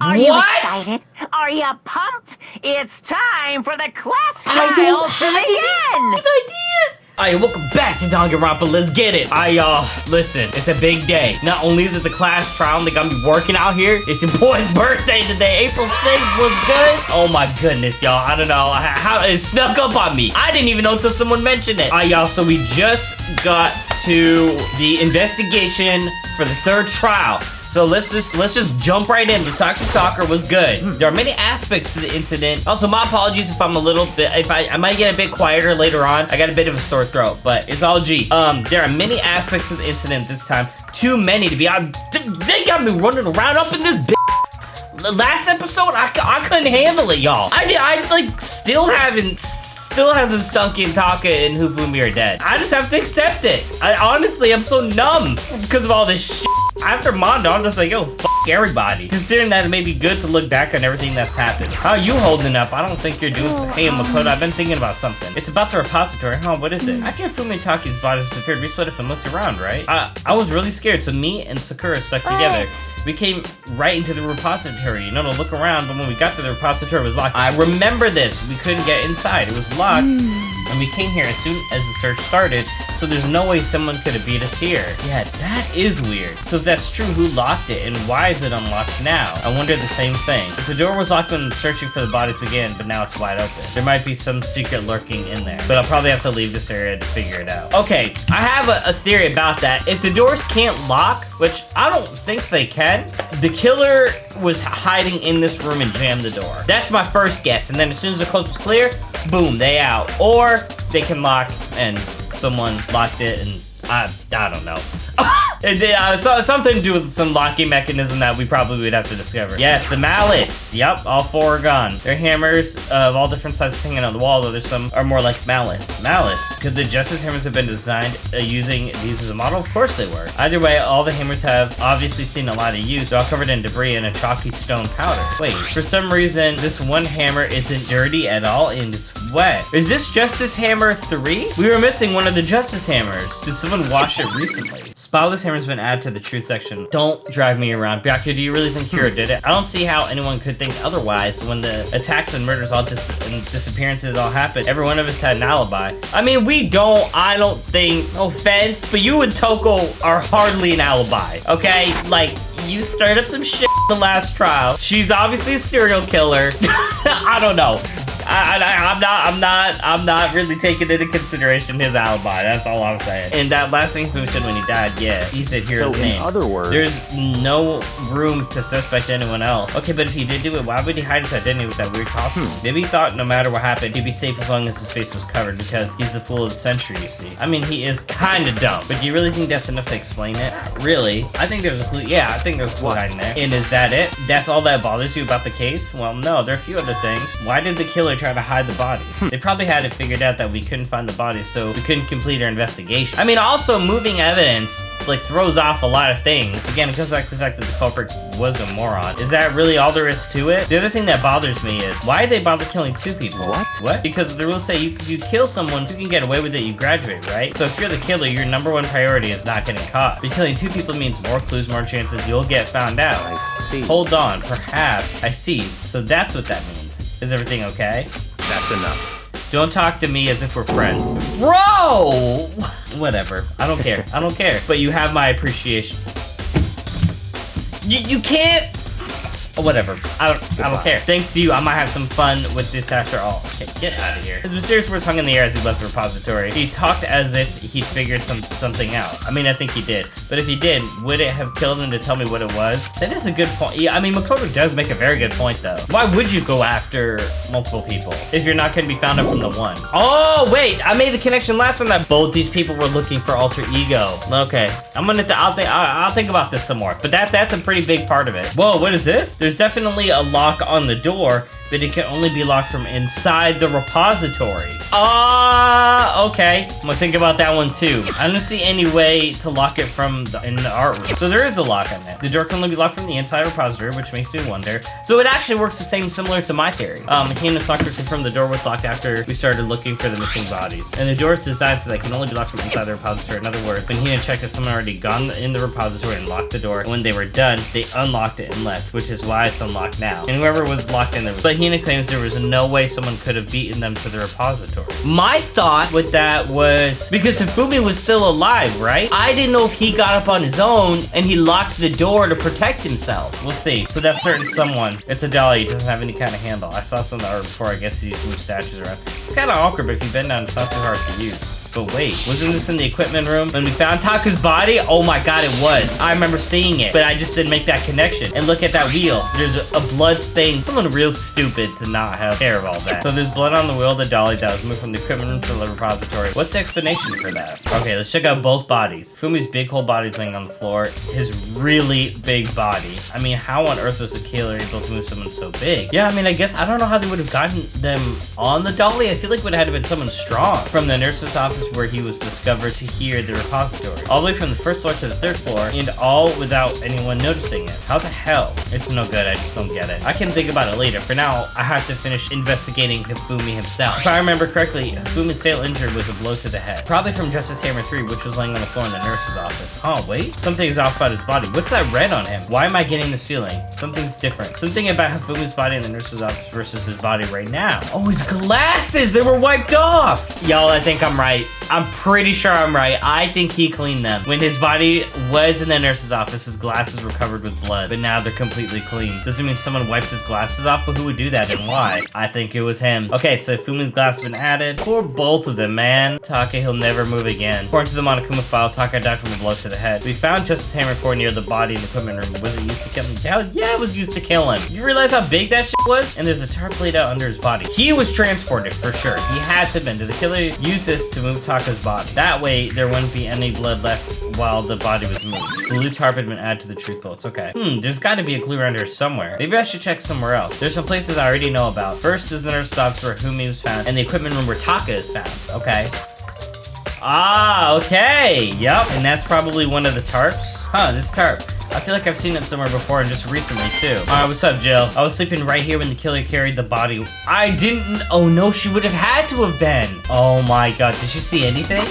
Are you excited? Are you pumped? It's time for the class trial to begin! Good idea! Alright, welcome back to Danganronpa. Let's get it. Listen, it's a big day. Not only is it the class trial and they got me working out here, it's your boy's birthday today. April 6th was good. Oh my goodness, y'all. I don't know how it snuck up on me. I didn't even know until someone mentioned it. Alright, y'all, so we just got to the investigation for the third trial. So let's just jump right in. This toxic soccer was good. There are many aspects to the incident. Also, my apologies if I'm a little bit, if I might get a bit quieter later on. I got a bit of a sore throat, but it's all G. There are many aspects to the incident this time. Too many to be honest. They got me running around up in this bitch. Last episode, I couldn't handle it, y'all. I like still hasn't sunk in. Taka and Hifumi are dead. I just have to accept it. Honestly, I'm so numb because of all this shit. After Mondo, I'm just like, yo, fuck everybody. Considering that it may be good to look back on everything that's happened. How are you holding up? I don't think you're doing so. Hey, Makoto, I've been thinking about something. It's about the repository. Huh, what is it? After Hifumi and Taki's body disappeared, we split up and looked around, right? I was really scared, so me and Sakura stuck together. We came right into the repository, to look around, but when we got to the repository, it was locked. I remember this. We couldn't get inside. It was locked, and we came here as soon as the search started, so there's no way someone could have beat us here. Yeah, that is weird. So if that's true, who locked it, and why is it unlocked now? I wonder the same thing. If the door was locked when searching for the bodies began, but now it's wide open, there might be some secret lurking in there, but I'll probably have to leave this area to figure it out. Okay, I have a theory about that. If the doors can't lock, which I don't think they can, the killer was hiding in this room and jammed the door. That's my first guess. And then as soon as the coast was clear, boom, they out. Or they can lock and someone locked it and I don't know. Something to do with some locking mechanism that we probably would have to discover. Yes, the mallets. Yep, all four are gone. They're hammers of all different sizes hanging on the wall, though there's some are more like mallets. Mallets? Could the Justice hammers have been designed using these as a model? Of course they were. Either way, all the hammers have obviously seen a lot of use. They're all covered in debris and a chalky stone powder. Wait, for some reason, this one hammer isn't dirty at all and it's wet. Is this Justice Hammer 3? We were missing one of the Justice hammers. Did someone wash it recently? Spotless hammer's been added to the truth section. Don't drag me around. Byaku, do you really think Hiro did it? I don't see how anyone could think otherwise when the attacks and murders and disappearances all happened. Every one of us had an alibi. I mean, I don't think, no offense, but you and Toko are hardly an alibi, okay? Like, you stirred up some shit in the last trial. She's obviously a serial killer. I don't know. I'm not really taking into consideration his alibi. That's all I'm saying. And that last thing he said when he died, yeah, he said here's his name. In other words, there's no room to suspect anyone else. Okay, but if he did do it, why would he hide his identity with that weird costume? Maybe he thought no matter what happened, he'd be safe as long as his face was covered because he's the fool of the century, you see. I mean, he is kind of dumb, but do you really think that's enough to explain it? Really? I think there's a clue. Yeah, I think there's a clue hiding there. And is that it? That's all that bothers you about the case? Well, no, there are a few other things. Why did the killer try to hide the bodies? They probably had it figured out that we couldn't find the bodies, so we couldn't complete our investigation. I mean, also moving evidence like throws off a lot of things. Again, it goes back to the fact that the culprit was a moron. Is that really all there is to it? The other thing that bothers me is why did they bother killing two people? What? Because the rules say you kill someone, you can get away with it, you graduate, right? So if you're the killer, your #1 priority is not getting caught. But killing two people means more clues, more chances you'll get found out. I see. Hold on, perhaps. I see. So that's what that means. Is everything okay? That's enough. Don't talk to me as if we're friends. Bro! Whatever. I don't care. I don't care. But you have my appreciation. You can't... Oh, whatever. I don't care. Thanks to you, I might have some fun with this after all. Okay, get out of here. His mysterious words hung in the air as he left the repository. He talked as if he'd figured something out. I mean, I think he did. But if he did, would it have killed him to tell me what it was? That is a good point. Yeah, I mean, Makoto does make a very good point, though. Why would you go after multiple people if you're not going to be found out from the one? Oh, wait. I made the connection last time that both these people were looking for alter ego. Okay. I'll think about this some more. But that's a pretty big part of it. Whoa, what is this? There's definitely a lock on the door, but it can only be locked from inside the repository. Okay. I'm gonna think about that one too. I don't see any way to lock it from in the art room. So there is a lock on it. The door can only be locked from the inside repository, which makes me wonder. So it actually works the same, similar to my theory. He and the Tucker confirmed the door was locked after we started looking for the missing bodies. And the door is designed so that it can only be locked from inside the repository. In other words, when Hina checked that someone already gone in the repository and locked the door, and when they were done, they unlocked it and left, which is why it's unlocked now. And whoever was locked in there. But Hina claims there was no way someone could have beaten them to the repository. My thought with that was because Hifumi was still alive, right? I didn't know if he got up on his own and he locked the door to protect himself. We'll see. So that certain someone, it's a dolly, it doesn't have any kind of handle. I saw some of the art before, I guess he used to move statues around. It's kind of awkward, but if you bend down, it's not too hard to use. But wait, wasn't this in the equipment room? When we found Taka's body? Oh my god, it was. I remember seeing it, but I just didn't make that connection. And look at that wheel. There's a blood stain. Someone real stupid to not have care of all that. So there's blood on the wheel of the dolly that was moved from the equipment room to the repository. What's the explanation for that? Okay, let's check out both bodies. Fumi's big whole body's laying on the floor. His really big body. I mean, how on earth was the killer able to move someone so big? Yeah, I mean, I guess I don't know how they would have gotten them on the dolly. I feel like it would have had to been someone strong. From the nurse's office where he was discovered to here the repository. All the way from the first floor to the third floor, and all without anyone noticing it. How the hell? It's no good, I just don't get it. I can think about it later. For now, I have to finish investigating Hifumi himself. If I remember correctly, Hifumi's fatal injury was a blow to the head. Probably from Justice Hammer 3, which was laying on the floor in the nurse's office. Oh, wait. Something's off about his body. What's that red on him? Why am I getting this feeling? Something's different. Something about Hifumi's body in the nurse's office versus his body right now. Oh, his glasses! They were wiped off! Y'all, I think I'm right. I'm pretty sure I'm right. I think he cleaned them. When his body was in the nurse's office, his glasses were covered with blood, but now they're completely clean. Does it mean someone wiped his glasses off? But who would do that and why? I think it was him. Okay, so Fumi's glass has been added. Poor both of them, man. Taka, he'll never move again. According to the Monokuma file, Taka died from a blow to the head. We found Justice Hammer 4 near the body in the equipment room. Was it used to kill him? Hell yeah, it was used to kill him. You realize how big that shit was? And there's a tarp laid out under his body. He was transported for sure. He had to have been. Did the killer use this to move Taka's body? That way, there wouldn't be any blood left while the body was moved. The blue tarp had been added to the truth bullets. Okay. There's got to be a clue around here somewhere. Maybe I should check somewhere else. There's some places I already know about. First is the nurse's office where Humi was found, and the equipment room where Taka is found. Okay. Ah, okay. Yep. And that's probably one of the tarps. Huh, this tarp. I feel like I've seen it somewhere before and just recently too. Alright, what's up, Jill? I was sleeping right here when the killer carried the body. I didn't. Oh no, she would have had to have been. Oh my god, did she see anything?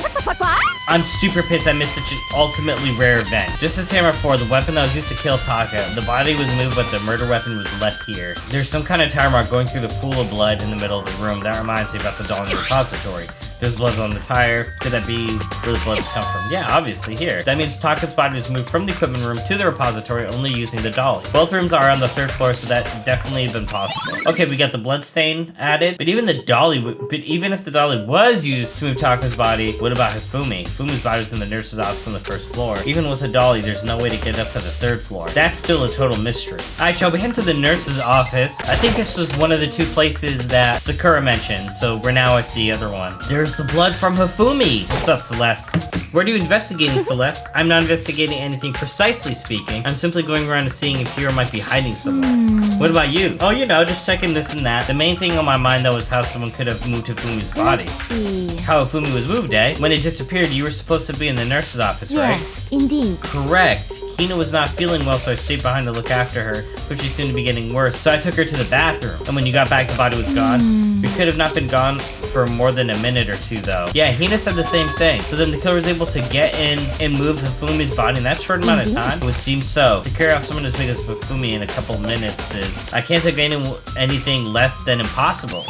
I'm super pissed I missed such an ultimately rare event. Just as Hammer 4, the weapon that was used to kill Taka, the body was moved, but the murder weapon was left here. There's some kind of tire mark going through the pool of blood in the middle of the room. That reminds me about the doll in the repository. There's blood on the tire. Could that be where the blood's come from? Yeah, obviously here. That means Taka's body was moved from the equipment room to the repository only using the dolly. Both rooms are on the third floor, so that definitely been possible. Okay, we got the blood stain added, but even if the dolly was used to move Taka's body, what about Hifumi? Hifumi's body was in the nurse's office on the first floor. Even with a dolly, there's no way to get up to the third floor. That's still a total mystery. Alright, y'all, we head to the nurse's office. I think this was one of the two places that Sakura mentioned, so we're now at the other one. There's the blood from Hifumi. What's up, Celeste? What are you investigating, Celeste? I'm not investigating anything precisely speaking. I'm simply going around and seeing if Hiro might be hiding somewhere. What about you? Oh, you know, just checking this and that. The main thing on my mind, though, is how someone could have moved Hifumi's body. Let's see. How Hifumi was moved, eh? When it disappeared, you were supposed to be in the nurse's office, right? Yes, indeed. Correct. Hina was not feeling well, so I stayed behind to look after her, but she seemed to be getting worse, so I took her to the bathroom. And when you got back, the body was gone. We could have not been gone for more than a minute or two, though. Yeah, Hina said the same thing. So then the killer was able to get in and move Hifumi's body in that short amount of time? It would seem so. To carry off someone as big as Hifumi in a couple minutes is... I can't think of anything less than impossible.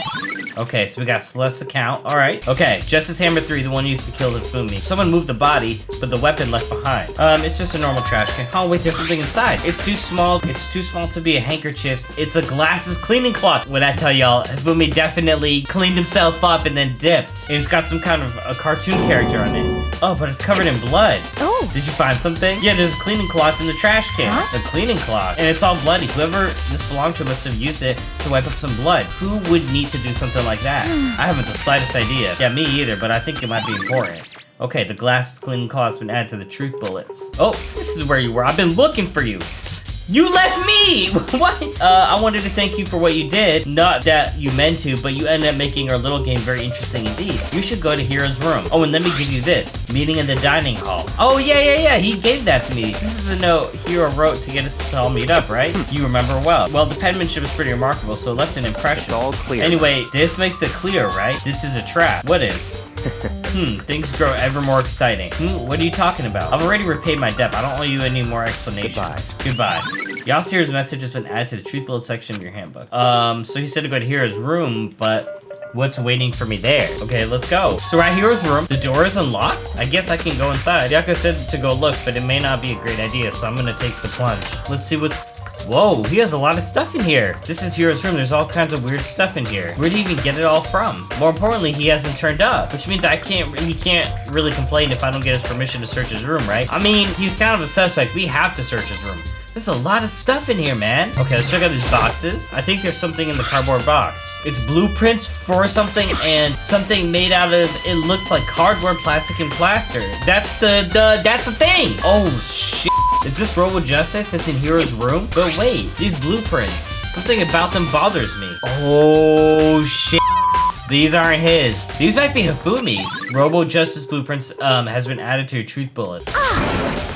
Okay, so we got Celeste's account. All right. Okay, Justice Hammer 3, the one used to kill Hifumi. Someone moved the body, but the weapon left behind. It's just a normal trash can. Oh, wait, there's something inside. It's too small. It's too small to be a handkerchief. It's a glasses cleaning cloth. When I tell y'all, Hifumi definitely cleaned himself up and then dipped. And it's got some kind of a cartoon character on it. Oh, but it's covered in blood. Oh. Did you find something? Yeah, there's a cleaning cloth in the trash can. Huh? A cleaning cloth. And it's all bloody. Whoever this belonged to must have used it to wipe up some blood. Who would need to do something like that? I haven't the slightest idea. Yeah, me either, but I think it might be important. Okay, the glasses cleaning cloth has been added to the truth bullets. Oh, this is where you were. I've been looking for you. You left me! What? I wanted to thank you for what you did. Not that you meant to, but you ended up making our little game very interesting indeed. You should go to Hero's room. Oh, and let me give you this. Meeting in the dining hall. Oh, yeah. He gave that to me. This is the note Hero wrote to get us to all meet up, right? You remember well. Well, the penmanship is pretty remarkable, so it left an impression. It's all clear. Anyway, this makes it clear, right? This is a trap. What is? Things grow ever more exciting. What are you talking about? I've already repaid my debt. I don't owe you any more explanation. Goodbye. Yasir's message has been added to the truth bullet section of your handbook. So he said to go to Hero's room, but what's waiting for me there? Okay, let's go. So we're at Hero's room. The door is unlocked. I guess I can go inside. Yako said to go look, but it may not be a great idea, so I'm gonna take the plunge. Let's see what... Whoa, he has a lot of stuff in here. This is Hero's room. There's all kinds of weird stuff in here. Where did he even get it all from? More importantly, he hasn't turned up, which means he can't really complain if I don't get his permission to search his room, right? I mean, he's kind of a suspect. We have to search his room. There's a lot of stuff in here, man. Okay, let's check out these boxes. I think there's something in the cardboard box. It's blueprints for something and something made out of, it looks like cardboard, plastic, and plaster. That's the thing. Oh, shit. Is this Robo Justice that's in Hero's room? But wait, these blueprints. Something about them bothers me. Oh, shit. These aren't his. These might be Hifumi's. Robo Justice blueprints has been added to your truth bullet.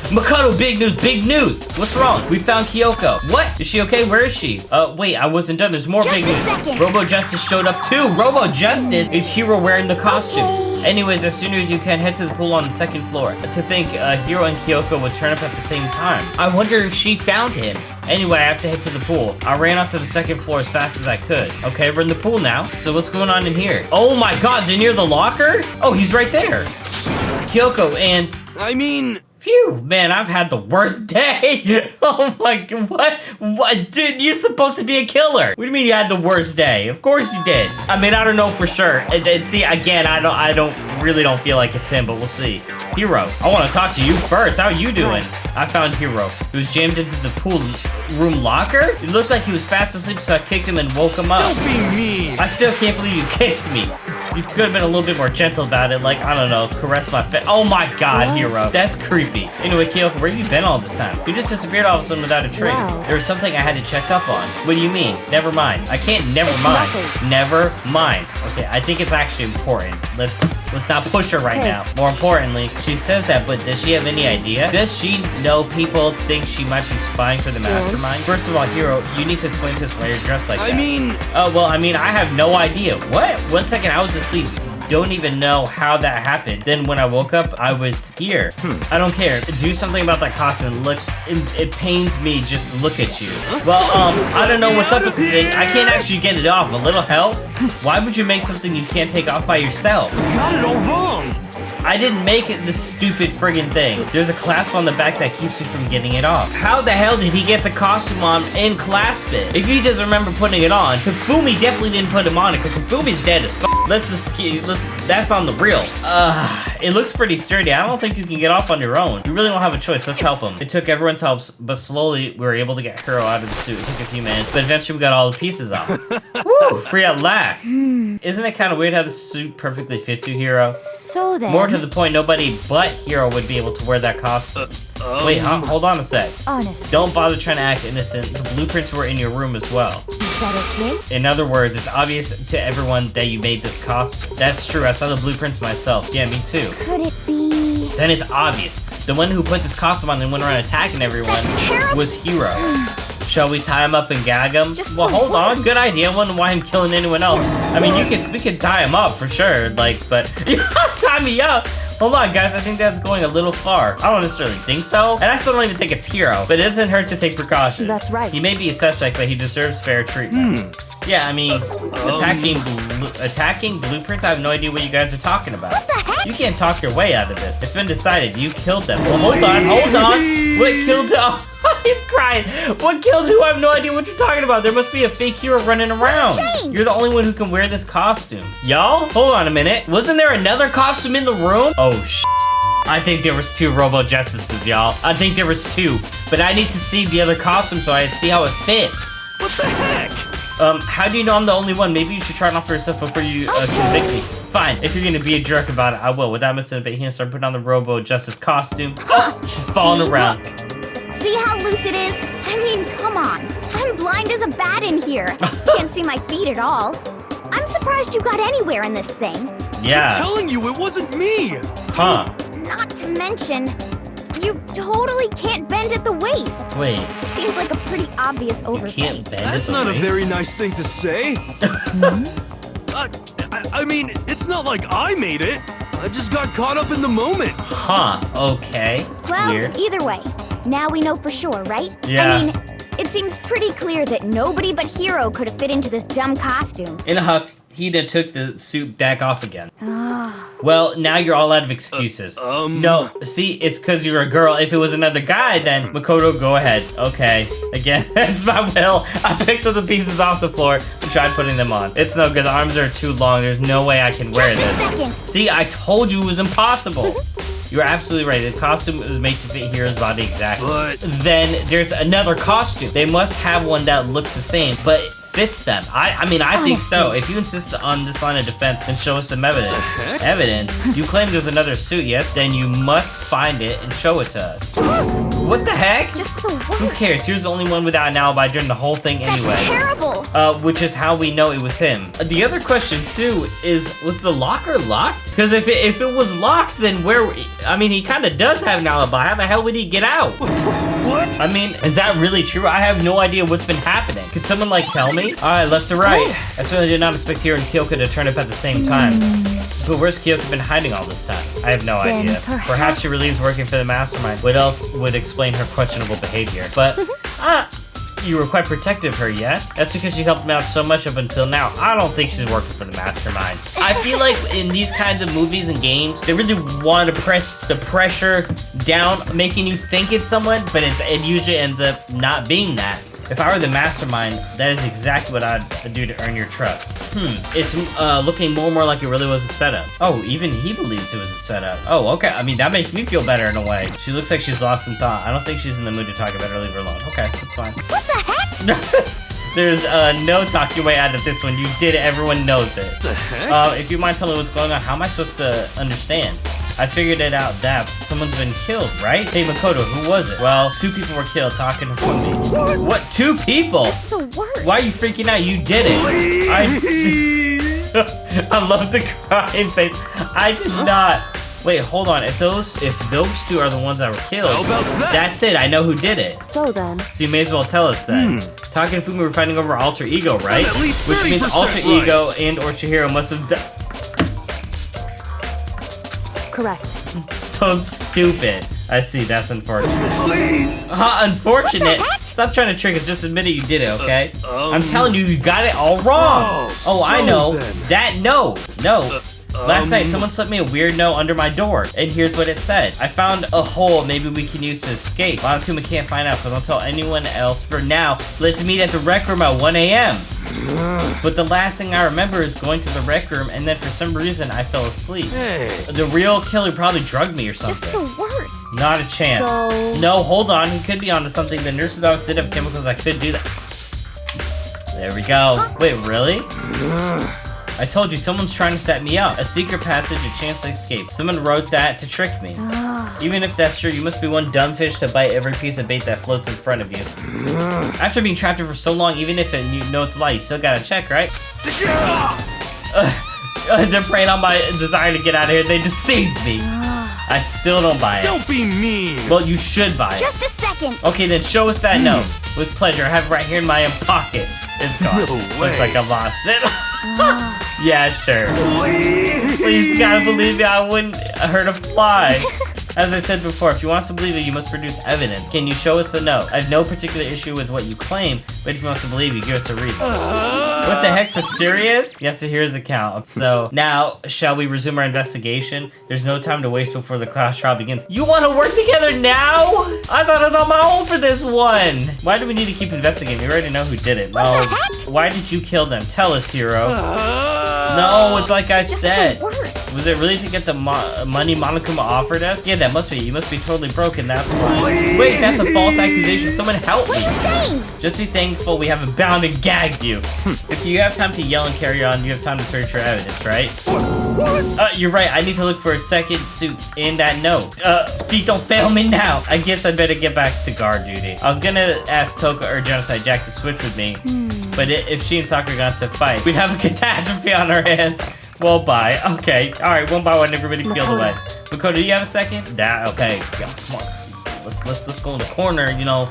Makoto, big news. What's wrong? We found Kyoko. What? Is she okay? Where is she? Wait, I wasn't done. There's more big news. Robo Justice showed up too. Robo Justice is Hero wearing the costume. Anyways, as soon as you can, head to the pool on the second floor. To think Hero and Kyoko would turn up at the same time. I wonder if she found him. Anyway, I have to head to the pool. I ran up to the second floor as fast as I could. Okay, we're in the pool now. So what's going on in here? Oh my god, they're near the locker? Oh, he's right there. Kyoko and... I mean... Phew, man, I've had the worst day. Oh my god, what? Dude, you're supposed to be a killer. What do you mean you had the worst day? Of course you did. I mean, I don't know for sure. And see, again, I really don't feel like it's him, but we'll see. Hero, I want to talk to you first. How are you doing? I found Hero. He was jammed into the pool room locker. It looked like he was fast asleep, so I kicked him and woke him up. Don't be mean. I still can't believe you kicked me. You could have been a little bit more gentle about it, like, I don't know, caress my face. Oh my god, Hero. That's creepy. Anyway, Kyoko, where you been all this time? You just disappeared all of a sudden without a trace. Wow. There was something I had to check up on. What do you mean? Never mind. I can't never mind. nothing. Never mind. Okay, I think it's actually important. Let's not push her right Okay. now. More importantly, she says that, but does she have any idea? Does she know people think she might be spying for the mastermind? First of all, Hero, you need to explain to us why you're dressed like that. I mean... Well, I mean, I have no idea. What? 1 second, I was asleep. Don't even know how that happened. Then when I woke up, I was here. I don't care. Do something about that costume. It pains me just to look at you. Well, I don't know what's up with the thing. I can't actually get it off. A little help? Why would you make something you can't take off by yourself? You got it all wrong. I didn't make it this stupid friggin' thing. There's a clasp on the back that keeps you from getting it off. How the hell did he get the costume on and clasp it? If he doesn't remember putting it on, Hifumi definitely didn't put him on it because Hifumi's dead as f. That's on the real. It looks pretty sturdy. I don't think you can get off on your own. You really don't have a choice. Let's help him. It took everyone's help, but slowly we were able to get Hero out of the suit. It took a few minutes, but eventually we got all the pieces off. Woo! Free at last. Isn't it kind of weird how the suit perfectly fits you, Hero? So then... More to the point, nobody but Hero would be able to wear that costume. Wait, hold on a sec. Honest. Don't bother trying to act innocent. The blueprints were in your room as well. Is that okay? In other words, it's obvious to everyone that you made this costume. That's true, I saw the blueprints myself. Yeah, me too. Could it be... Then it's obvious. The one who put this costume on and went around attacking everyone was Hero. Shall we tie him up and gag him? Just Well, for hold on. once. Good idea. I wouldn't want him killing anyone else. I mean, we could tie him up for sure. Like, but tie me up. Hold on, guys. I think that's going a little far. I don't necessarily think so. And I still don't even think it's Hero. But it doesn't hurt to take precautions. That's right. He may be a suspect, but he deserves fair treatment. Yeah, I mean, attacking blueprints, I have no idea what you guys are talking about. What the heck? You can't talk your way out of this. It's been decided. You killed them. Well, hold on. What killed... Oh, he's crying. What killed who? I have no idea what you're talking about. There must be a fake Hero running around. saying? You're the only one who can wear this costume. Y'all, hold on a minute. Wasn't there another costume in the room? Oh, I think there was 2 Robo Justices, y'all. I think there was 2. But I need to see the other costume so I can see how it fits. What the heck? How do you know I'm the only one? Maybe you should try it on for yourself before you convict me. Fine, if you're gonna be a jerk about it, I will. Without missing a bit, he's gonna start putting on the Robo Justice costume. Oh, she's falling around. See how loose it is? I mean, come on. I'm blind as a bat in here. Can't see my feet at all. I'm surprised you got anywhere in this thing. Yeah. I'm telling you, it wasn't me. Huh. Not to mention, you totally can't bend at the waist. Wait. Seems like a pretty obvious oversight. Can't bend That's at the not a waist? very nice thing to say. I mean, it's not like I made it. I just got caught up in the moment. Huh. Okay. Well, Weird. either way, now we know for sure, right? Yeah. I mean, it seems pretty clear that nobody but Hero could have fit into this dumb costume. In a huff, he then took the suit back off again. Well, now you're all out of excuses. No, see, it's because you're a girl. If it was another guy, then Makoto, go ahead. Okay, again, that's my will. I picked up the pieces off the floor and tried putting them on. It's no good. The arms are too long. There's no way I can wear Just a this. second. See, I told you it was impossible. You're absolutely right. The costume was made to fit Hero's body exactly. But- Then there's another costume. They must have one that looks the same, but it fits them. I mean, I think so. If you insist on this line of defense, then show us some evidence. heck? Evidence? You claim there's another suit, yes? Then you must find it and show it to us. What the heck? Just the worst. Who cares? Here's the only one without an alibi during the whole thing That's anyway. terrible. Which is how we know it was him. The other question too is, was the locker locked? Because if it was locked, then where? I mean, he kind of does have an alibi. How the hell would he get out? What? I mean, is that really true? I have no idea what's been happening. Could someone like tell me? All right, left to right. I certainly did not expect Hiro and Kyoka to turn up at the same time. But where's Kyoka been hiding all this time? I have no Then idea. Perhaps she relieves working for the mastermind. What else would explain her questionable behavior? But, you were quite protective of her, yes? That's because she helped me out so much up until now. I don't think she's working for the mastermind. I feel like in these kinds of movies and games, they really want to press the pressure down, making you think it's someone, but it usually ends up not being that. If I were the mastermind, that is exactly what I'd do to earn your trust. It's looking more and more like it really was a setup. Oh, even he believes it was a setup. Oh, okay. I mean, that makes me feel better in a way. She looks like she's lost in thought. I don't think she's in the mood to talk about her. Leave her alone. Okay, that's fine. What the heck? There's no talk your way out of this one. You did it. Everyone knows it. The heck? If you mind telling me what's going on, how am I supposed to understand? I figured it out that someone's been killed, right? Hey, Makoto, who was it? Well, 2 people were killed talking to me. What? 2 people? Just the worst. Why are you freaking out? You did it. I love the crying face. I did not. Wait, hold on. If those 2 are the ones that were killed, How about that? that's it. I know who did it. So then. So you may as well tell us then. Taka and Fumi were fighting over alter ego, right? I'm at least Which means 30% alter right. ego and or Chihiro must have done. Correct. So stupid. I see. That's unfortunate. Please. Unfortunate. What the heck? Stop trying to trick us. Just admit it. You did it, okay? I'm telling you, you got it all wrong. Oh, I so know. then. No. Last night, someone slipped me a weird note under my door, and here's what it said. I found a hole maybe we can use to escape. Monokuma can't find out, so don't tell anyone else for now. Let's meet at the rec room at 1 a.m. But the last thing I remember is going to the rec room, and then for some reason, I fell asleep. Hey. The real killer probably drugged me or Just something. the worst. Not a chance. So- No, hold on. He could be onto something. The nurses always did have chemicals that could do that. There we go. Wait, really? I told you, someone's trying to set me up. A secret passage, a chance to escape. Someone wrote that to trick me. Even if that's true, you must be one dumb fish to bite every piece of bait that floats in front of you. After being trapped here for so long, even if you know it's a lie, you still gotta check, right? They're preying on my desire to get out of here. They deceived me. I still don't buy it. Don't be mean. Well, you should buy it. Just a second. Okay, then show us that note. With pleasure. I have it right here in my pocket. It's gone. No Looks way. like I lost it. Yeah, sure. Please. Please, you gotta believe me. I wouldn't hurt a fly. As I said before, if you want us to believe it, you must produce evidence. Can you show us the note? I have no particular issue with what you claim, but if you want us to believe you, give us a reason. What the heck, for serious? Yes, so here's the count. So, now, shall we resume our investigation? There's no time to waste before the class trial begins. You want to work together now? I thought I was on my own for this one. Why do we need to keep investigating? We already know who did it. What the heck? Why did you kill them? Tell us, hero. No, it's like I Just said. the worst. Was it really to get the money Monokuma offered us? Yeah, that must be. You must be totally broken, that's why. Wait, that's a false accusation. Someone help What me. are you saying? Just be thankful we haven't bound and gagged you. If you have time to yell and carry on, you have time to search for evidence, right? What? You're right. I need to look for a second suit in that note. Feet, don't fail me now. I guess I better get back to guard duty. I was gonna ask Toka or Genocide Jack to switch with me, but if she and Sakura got to fight, we'd have a catastrophe on our hands. Well, bye. Okay. All right. One by one, everybody peel away. Makoto, do you have a second? Okay. Yeah, come on. Let's go in the corner. You know.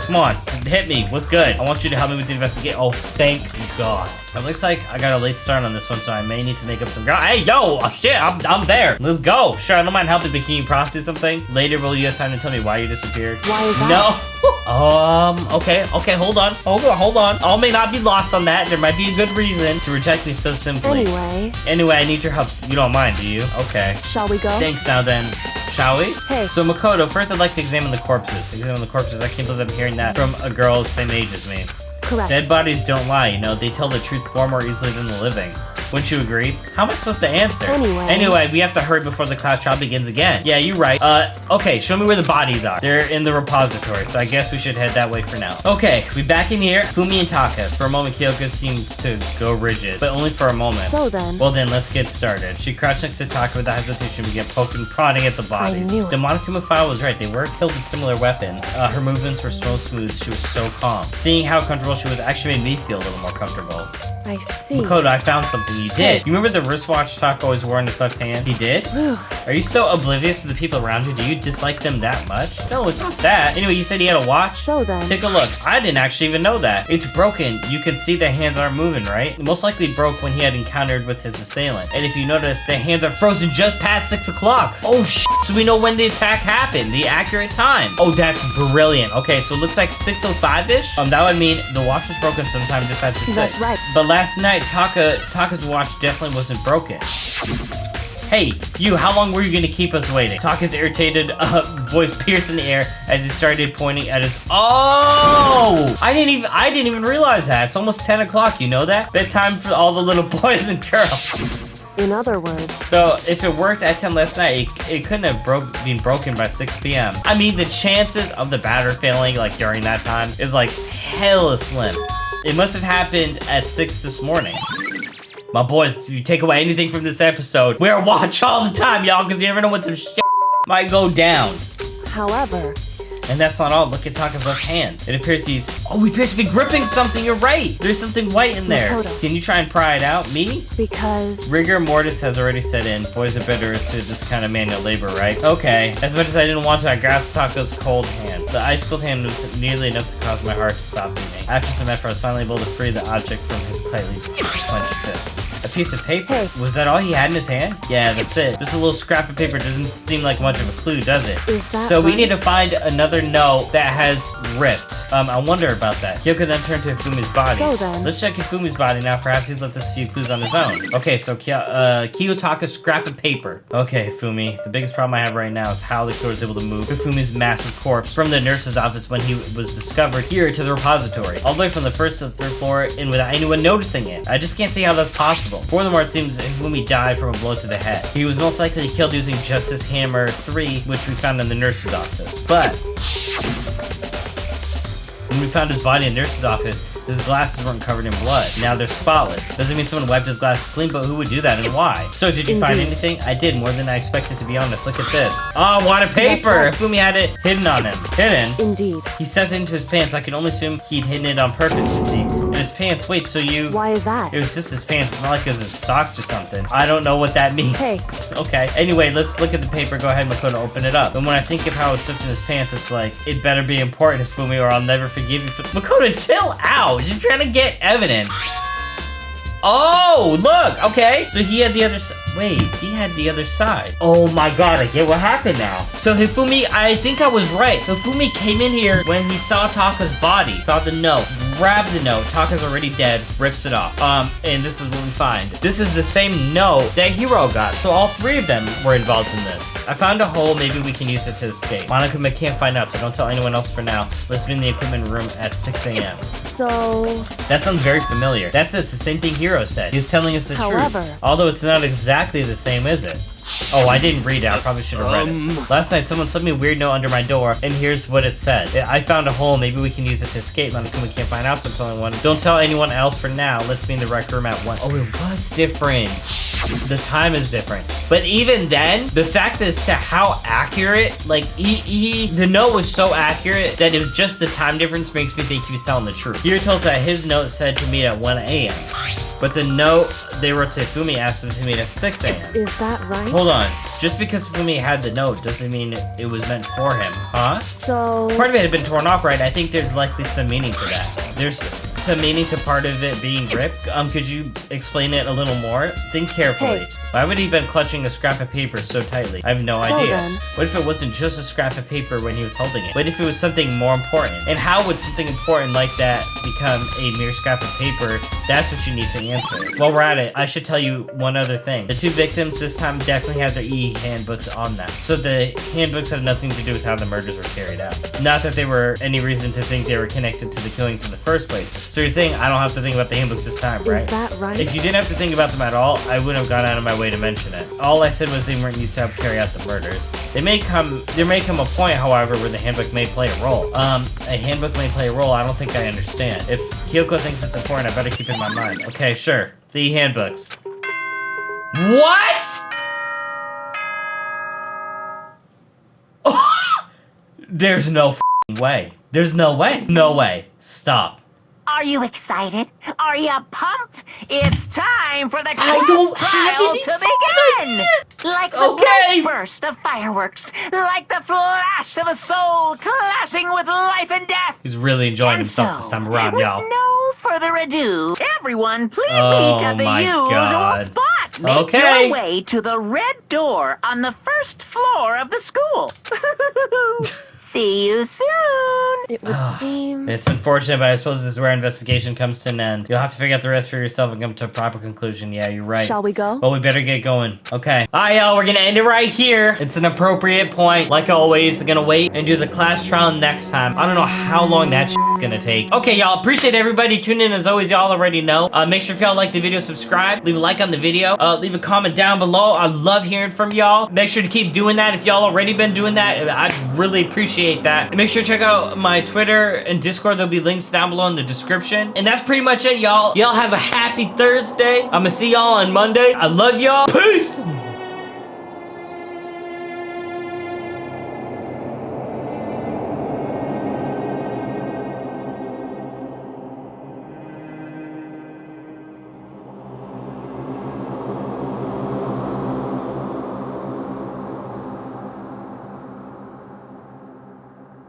Come on, hit me. What's good? I want you to help me with the investigation. Oh, thank God. It looks like I got a late start on this one, so I may need to make up some ground. Hey, yo, oh, shit, I'm there. Let's go. Sure, I don't mind helping, but can you process something? Later, will you have time to tell me why you disappeared? Why is that? No. Okay, hold on. All may not be lost on that. There might be a good reason to reject me so simply. Anyway, I need your help. You don't mind, do you? Okay. Shall we go? Thanks now then. Shall we? Hey. So Makoto, first I'd like to examine the corpses. I can't believe I'm hearing that from a girl the same age as me. Correct. Dead bodies don't lie, you know. They tell the truth far more easily than the living. Wouldn't you agree? How am I supposed to answer? Anyway, we have to hurry before the class trial begins again. Yeah, you're right. Okay, show me where the bodies are. They're in the repository, so I guess we should head that way for now. Okay, we back in here. Fumi and Taka. For a moment, Kyoko seemed to go rigid, but only for a moment. So then. Well then, let's get started. She crouched next to Taka without hesitation and began poking, prodding at the bodies. I knew it. The Monokuma file was right. They were killed with similar weapons. Her movements were so smooth. She was so calm. Seeing how comfortable she was actually made me feel a little more comfortable. I see. Makoto, I found something you did. You remember the wristwatch Taka always wore in his left hand? He did? Are you so oblivious to the people around you? Do you dislike them that much? No, it's not that. Anyway, you said he had a watch? So then. Take a look. I didn't actually even know that. It's broken. You can see the hands aren't moving, right? It most likely broke when he had encountered with his assailant. And if you notice, the hands are frozen just past 6 o'clock. Oh, so we know when the attack happened. The accurate time. Oh, that's brilliant. Okay, so it looks like 6:05-ish. That would mean the watch was broken sometime just after 6. That's right. But last night, Taka's watch definitely wasn't broken. Hey, you, how long were you gonna keep us waiting? Taka's irritated voice pierced in the air as he started pointing at his... Oh! I didn't even realize that. It's almost 10 o'clock, you know that? Bedtime for all the little boys and girls. In other words. So, if it worked at 10 last night, it couldn't have been broken by 6 p.m. I mean, the chances of the batter failing, like, during that time is, like, hella slim. It must have happened at 6 this morning. My boys, if you take away anything from this episode, wear a watch all the time, y'all, because you never know when some shit might go down. However. And that's not all. Look at Taka's left hand. It appears he appears to be gripping something. You're right. There's something white in there. Makoto. Can you try and pry it out? Me? Because... Rigor mortis has already set in. Boys are better at this kind of manual labor, right? Okay. As much as I didn't want to, I grasped Taka's cold hand. The ice cold hand was nearly enough to cause my heart to stop beating. After some effort, I was finally able to free the object from his tightly clenched fist. A piece of paper? Hey. Was that all he had in his hand? Yeah, that's it. Just a little scrap of paper doesn't seem like much of a clue, does it? Is that So we right? need to find another note that has ripped. I wonder about that. Kyoko then turned to Ifumi's body. So then. Let's check Ifumi's body now. Perhaps he's left us a few clues on his own. Okay, so Kiyotaka's scrap of paper. Okay, Ifumi. The biggest problem I have right now is how the killer was able to move Ifumi's massive corpse from the nurse's office when he was discovered here to the repository. All the way from the first to the third floor and without anyone noticing it. I just can't see how that's possible. Furthermore, it seems Ifumi died from a blow to the head. He was most likely killed using Justice Hammer 3, which we found in the nurse's office. But when we found his body in the nurse's office, his glasses weren't covered in blood. Now they're spotless. Doesn't mean someone wiped his glasses clean, but who would do that and why? So did you find anything? I did, more than I expected, to be honest. Look at this. Oh, what a paper! Right. Ifumi had it hidden on him. Hidden? Indeed. He stuffed it into his pants. I can only assume he'd hidden it on purpose, you see. In his pants. Wait, so you... Why is that? It was just his pants. It's not like it was his socks or something. I don't know what that means. Hey. Okay. Anyway, let's look at the paper. Go ahead, Makoto, open it up. And when I think of how it was stuffed in his pants, it's like, it better be important, Ifumi, or I'll never forgive you. Makoto, chill out. You're trying to get evidence. Oh, look. Okay. So he had the other side. Wait, he had the other side. Oh my god, I get what happened now. So Hifumi, I think I was right. Hifumi came in here when he saw Taka's body, saw the note, grabbed the note. Taka's already dead, rips it off. And this is what we find. This is the same note that Hiro got. So all 3 of them were involved in this. I found a hole. Maybe we can use it to escape. Monokuma can't find out, so don't tell anyone else for now. Let's be in the equipment room at 6 a.m. So... That sounds very familiar. It's the same thing Hiro said. He's telling us the However. truth. Although it's not exactly the same, is it? Oh, I didn't read it. I probably should have read it. Last night, someone slipped me a weird note under my door, and here's what it said. I found a hole. Maybe we can use it to escape. Not we can't find out, so I'm telling one. Don't tell anyone else for now. Let's be in the rec room at 1. Oh, it was different. The time is different. But even then, the fact as to how accurate, like, the note was so accurate that it was just the time difference makes me think he was telling the truth. Here tells that his note said to meet at 1 a.m. But the note they wrote to Fumi asked them to meet at 6 a.m. Is that right? Hold on. Just because Fumi had the note doesn't mean it was meant for him, huh? So... Part of it had been torn off, right? I think there's likely some meaning to that. There's some meaning to part of it being ripped. Could you explain it a little more? Think carefully. Hey. Why would he have been clutching a scrap of paper so tightly? I have no idea. Then. What if it wasn't just a scrap of paper when he was holding it? What if it was something more important? And how would something important like that become a mere scrap of paper? That's what you need to answer. While we're at it, I should tell you one other thing. The 2 victims this time definitely had their EE handbooks on them. So the handbooks had nothing to do with how the murders were carried out. Not that there were any reason to think they were connected to the killings in the first place. So you're saying I don't have to think about the handbooks this time, right? Is that right? If you didn't have to think about them at all, I wouldn't have gone out of my way to mention it. All I said was they weren't used to help carry out the murders. There may come a point, however, where the handbook may play a role. A handbook may play a role. I don't think I understand. If Kyoko thinks it's important, I better keep it in my mind. Okay, sure. The handbooks. What? There's no way. There's no way. No way. Stop. Are you excited? Are you pumped? It's time for the I don't have trial any to begin! Like the Okay. bright burst of fireworks, like the flash of a soul clashing with life and death. He's really enjoying And himself so, this time around, with y'all. no further ado, everyone please Oh meet at the my usual God. spot. Make Okay. your way to the red door on the first floor of the school. See you soon. It would seem... It's unfortunate, but I suppose this is where investigation comes to an end. You'll have to figure out the rest for yourself and come to a proper conclusion. Yeah, you're right. Shall we go? Well, we better get going. Okay. All right, y'all, we're gonna end it right here. It's an appropriate point. Like always, I'm gonna wait and do the class trial next time. I don't know how long that shit's gonna take. Okay, y'all, appreciate everybody tuning in. As always, y'all already know. Make sure if y'all like the video, subscribe. Leave a like on the video. Leave a comment down below. I love hearing from y'all. Make sure to keep doing that. If y'all already been doing that, I'd really appreciate that. And make sure to check out my Twitter and Discord. There'll be links down below in the description. And that's pretty much it, y'all. Y'all have a happy Thursday. I'm gonna see y'all on Monday. I love y'all. Peace.